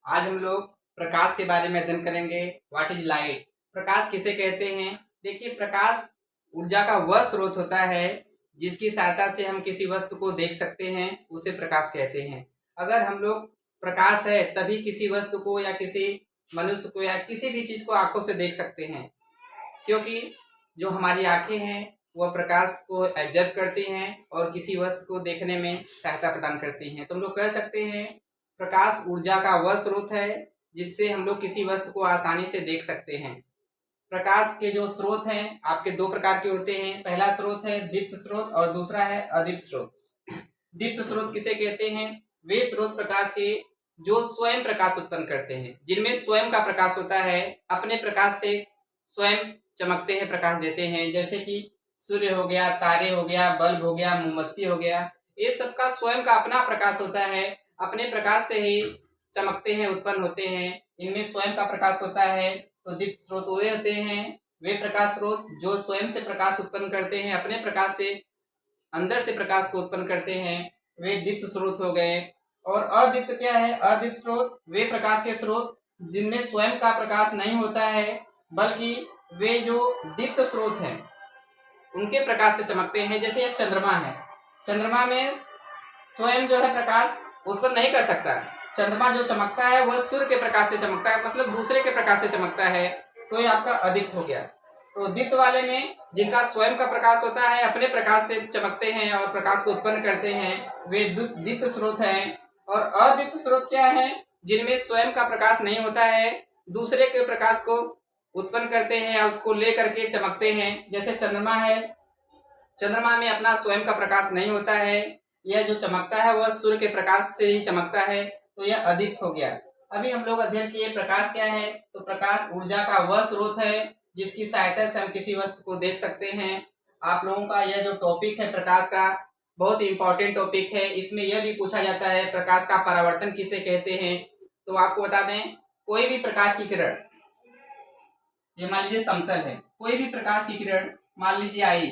आज हम लोग प्रकाश के बारे में अध्ययन करेंगे। What is light? प्रकाश किसे कहते हैं? देखिए, प्रकाश ऊर्जा का वह स्रोत होता है जिसकी सहायता से हम किसी वस्तु को देख सकते हैं, उसे प्रकाश कहते हैं। अगर हम लोग प्रकाश है तभी किसी वस्तु को या किसी मनुष्य को या किसी भी चीज को आंखों से देख सकते हैं, क्योंकि जो हमारी आंखें हैं वह प्रकाश को एब्जर्व करती हैं और किसी वस्तु को देखने में सहायता प्रदान करती हैं। तो हम लोग कह सकते हैं प्रकाश ऊर्जा का वह स्रोत है जिससे हम लोग किसी वस्तु को आसानी से देख सकते हैं। प्रकाश के जो स्रोत हैं आपके दो प्रकार के होते हैं। पहला स्रोत है दीप्त स्रोत और दूसरा है अदीप्त स्रोत। दीप्त स्रोत किसे कहते हैं? वे स्रोत प्रकाश के जो स्वयं प्रकाश उत्पन्न करते हैं, जिनमें स्वयं का प्रकाश होता है, अपने प्रकाश से स्वयं चमकते हैं, प्रकाश देते हैं। जैसे कि सूर्य हो गया, तारे हो गया, बल्ब हो गया, मोमबत्ती हो गया, ये सबका स्वयं का अपना प्रकाश होता है, अपने प्रकाश से ही चमकते हैं, उत्पन्न होते हैं। इनमें स्वयं का प्रकाश होता है। तो दीप्त स्रोत वे होते हैं, वे प्रकाश स्रोत जो स्वयं से प्रकाश उत्पन्न करते हैं, अपने प्रकाश से अंदर से प्रकाश को उत्पन्न करते हैं, वे दीप्त स्रोत हो गए। और अदीप्त क्या है? अदीप्त स्रोत वे प्रकाश के स्रोत जिनमें स्वयं का प्रकाश नहीं होता है, बल्कि वे जो दीप्त स्रोत हैं उनके प्रकाश से चमकते हैं। जैसे यह चंद्रमा है, चंद्रमा में स्वयं जो है प्रकाश उत्पन्न नहीं कर सकता। चंद्रमा जो चमकता है वह सूर्य के प्रकाश से चमकता है, मतलब दूसरे के प्रकाश से चमकता है। तो ये आपका अदीप्त हो गया। तो दीप्त वाले में जिनका स्वयं का प्रकाश होता है, अपने प्रकाश से चमकते हैं और प्रकाश को उत्पन्न करते हैं, वे दीप्त स्रोत हैं। और अदीप्त स्रोत क्या है? जिनमें स्वयं का प्रकाश नहीं होता है, दूसरे के प्रकाश को उत्पन्न करते हैं या उसको ले करके चमकते हैं। जैसे चंद्रमा है, चंद्रमा में अपना स्वयं का प्रकाश नहीं होता है, यह जो चमकता है वह सूर्य के प्रकाश से ही चमकता है। तो यह अदीप्त हो गया। अभी हम लोग अध्ययन किए प्रकाश क्या है। तो प्रकाश ऊर्जा का वह स्रोत है जिसकी सहायता से हम किसी वस्तु को देख सकते हैं। आप लोगों का यह जो टॉपिक है प्रकाश का, बहुत इंपॉर्टेंट टॉपिक है। इसमें यह भी पूछा जाता है प्रकाश का परावर्तन किसे कहते हैं। तो आपको बता दें, कोई भी प्रकाश की किरण, ये मान लीजिए समतल है, कोई भी प्रकाश की किरण मान लीजिए आई,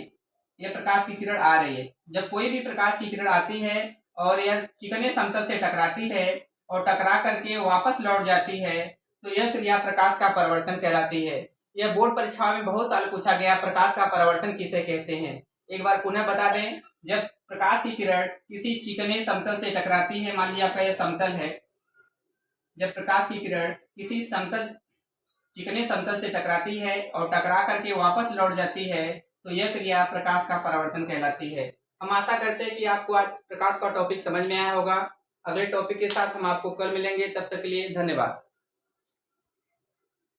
यह प्रकाश की किरण आ रही है। जब कोई भी प्रकाश की किरण आती है और यह चिकने समतल से टकराती है और टकरा करके वापस लौट जाती है, तो यह क्रिया प्रकाश का परावर्तन कहलाती है। यह बोर्ड परीक्षाओं में बहुत साल पूछा गया, प्रकाश का परावर्तन किसे कहते हैं। एक बार पुनः बता दें, जब प्रकाश की किरण किसी चिकने समतल से टकराती है, मान लीजिए आपका यह समतल है, जब प्रकाश की किरण किसी चिकने समतल से टकराती है और टकरा करके वापस लौट जाती है, तो यह क्रिया प्रकाश का परावर्तन कहलाती है। हम आशा करते हैं कि आपको आज प्रकाश का टॉपिक समझ में आया होगा। अगले टॉपिक के साथ हम आपको कल मिलेंगे, तब तक के लिए धन्यवाद।